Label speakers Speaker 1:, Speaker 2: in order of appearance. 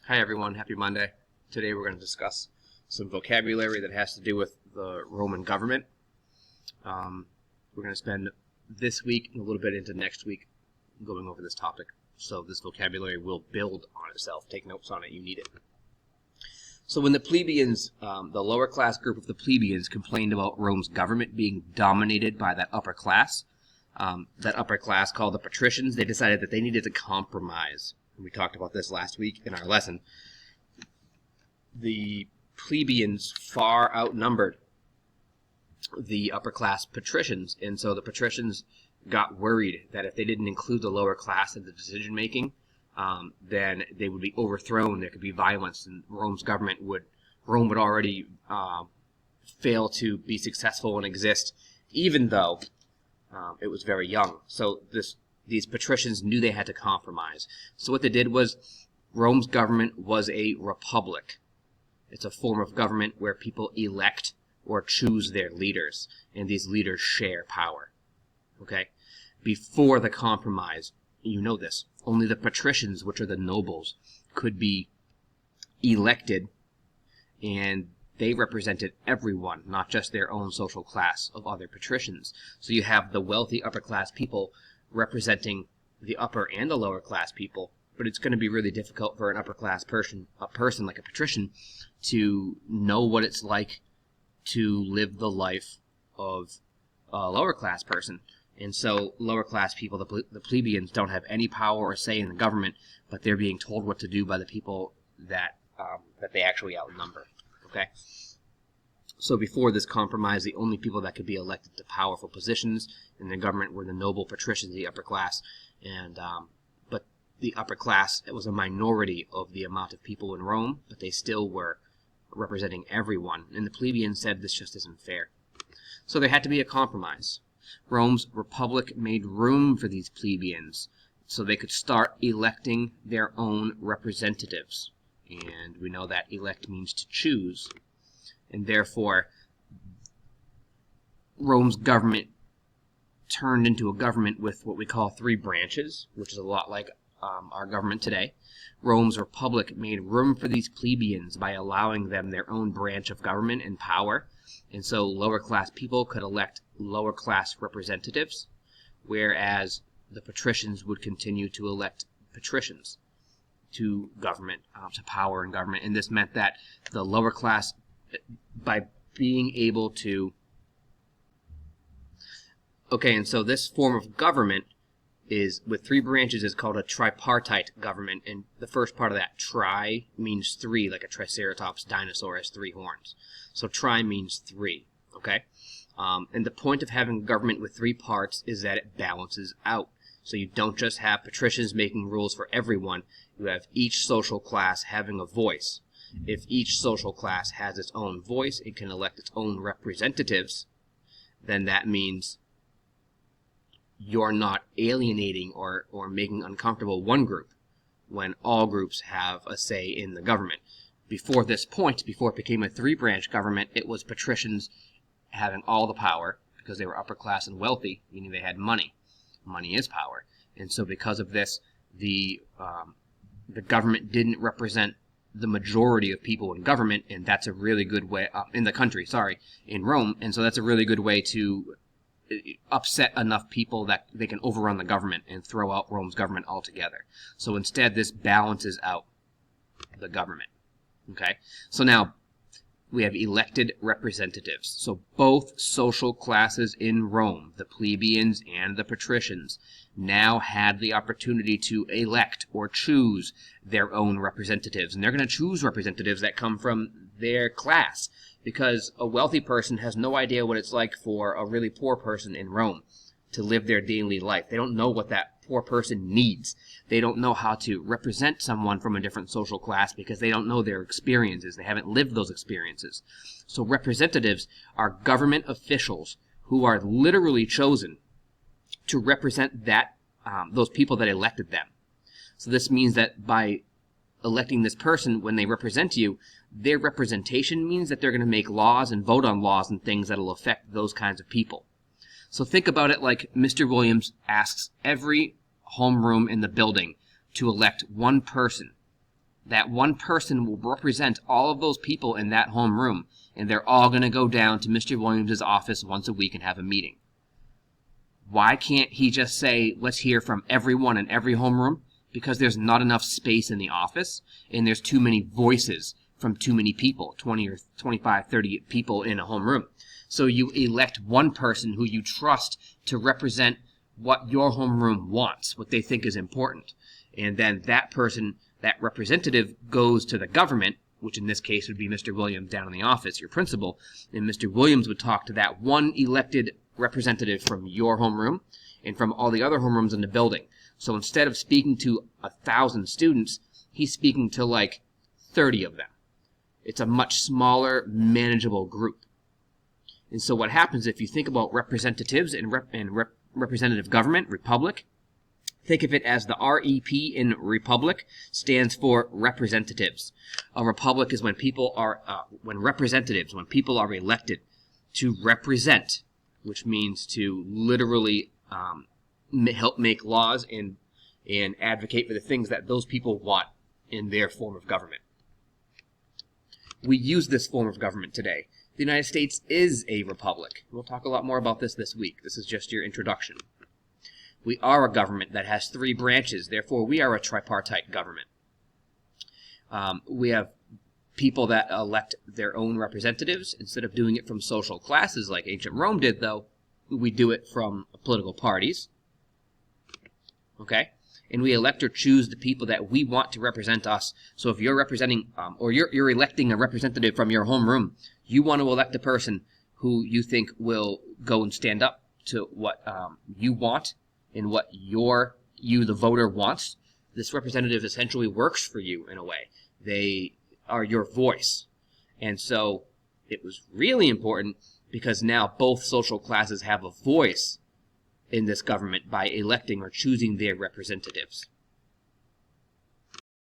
Speaker 1: Hi everyone, happy Monday. Today we're going to discuss some vocabulary that has to do with the Roman government. We're going to spend this week and a little bit into next week going over this topic. So this vocabulary will build on itself. Take notes on it, you need it. So when the plebeians, the lower class group of the plebeians complained about Rome's government being dominated by that upper class called the patricians, they decided that they needed to compromise. We talked about this last week in our lesson. The plebeians far outnumbered the upper class patricians, and so the patricians got worried that if they didn't include the lower class in the decision making, then they would be overthrown. There could be violence, and Rome would already fail to be successful and exist, even though it was very young. So these patricians knew they had to compromise. So what they did was, Rome's government was a republic. It's a form of government where people elect or choose their leaders, and these leaders share power. Okay? Before the compromise, you know this, only the patricians, which are the nobles, could be elected, and they represented everyone, not just their own social class of other patricians. So you have the wealthy upper class people representing the upper and the lower class people, but it's going to be really difficult for an upper class person like a patrician, to know what it's like to live the life of a lower class person. And so lower class people, the plebeians, don't have any power or say in the government, but they're being told what to do by the people that they actually outnumber. Okay? So before this compromise, the only people that could be elected to powerful positions in the government were the noble patricians, the upper class. And but the upper class, it was a minority of the amount of people in Rome, but they still were representing everyone. And the plebeians said this just isn't fair. So there had to be a compromise. Rome's republic made room for these plebeians so they could start electing their own representatives. And we know that elect means to choose. And therefore, Rome's government turned into a government with what we call three branches, which is a lot like our government today. Rome's republic made room for these plebeians by allowing them their own branch of government and power. And so lower class people could elect lower class representatives, whereas the patricians would continue to elect patricians to government, to power in government. And this meant that the lower class, by being able to... Okay, and so this form of government is, with three branches, is called a tripartite government. And the first part of that, tri, means three, like a triceratops dinosaur has three horns. So tri means three, okay? And the point of having government with three parts is that it balances out. So you don't just have patricians making rules for everyone. You have each social class having a voice. If each social class has its own voice, it can elect its own representatives, then that means you're not alienating or making uncomfortable one group when all groups have a say in the government. Before this point, before it became a three-branch government, it was patricians having all the power because they were upper class and wealthy, meaning they had money. Money is power. And so because of this, the government didn't represent the majority of people in government, and that's a really good way, in the country, sorry, in Rome, and so that's a really good way to upset enough people that they can overrun the government and throw out Rome's government altogether. So instead, this balances out the government. Okay? So now, we have elected representatives. So both social classes in Rome, the plebeians and the patricians, now had the opportunity to elect or choose their own representatives. And they're going to choose representatives that come from their class, because a wealthy person has no idea what it's like for a really poor person in Rome to live their daily life. They don't know what that poor person needs. They don't know how to represent someone from a different social class because they don't know their experiences. They haven't lived those experiences. So representatives are government officials who are literally chosen to represent those people that elected them. So this means that by electing this person, when they represent you, their representation means that they're going to make laws and vote on laws and things that will affect those kinds of people. So think about it like Mr. Williams asks every homeroom in the building to elect one person that one person will represent all of those people in that homeroom, and they're all going to go down to Mr. Williams' office once a week and have a meeting. Why can't he just say, let's hear from everyone in every homeroom? Because there's not enough space in the office, and there's too many voices from too many people, 20 or 25, 30 people in a homeroom. So you elect one person who you trust to represent what your homeroom wants, what they think is important. And then that person, that representative, goes to the government, which in this case would be Mr. Williams down in the office, your principal, and Mr. Williams would talk to that one elected representative from your homeroom and from all the other homerooms in the building. So instead of speaking to 1,000 students, he's speaking to like 30 of them. It's a much smaller, manageable group. And so what happens if you think about representatives and representative government, republic, think of it as the REP in republic stands for representatives. A republic is when people are, when people are elected to represent, which means to literally help make laws and advocate for the things that those people want in their form of government. We use this form of government today. The United States is a republic. We'll talk a lot more about this week. This is just your introduction. We are a government that has 3 branches. Therefore, we are a tripartite government. We have people that elect their own representatives. Instead of doing it from social classes like ancient Rome did, though, we do it from political parties. Okay? And we elect or choose the people that we want to represent us. So if you're representing, or you're electing a representative from your homeroom, you want to elect a person who you think will go and stand up to what you want and what you, the voter, wants. This representative essentially works for you in a way. They are your voice. And so it was really important because now both social classes have a voice in this government by electing or choosing their representatives.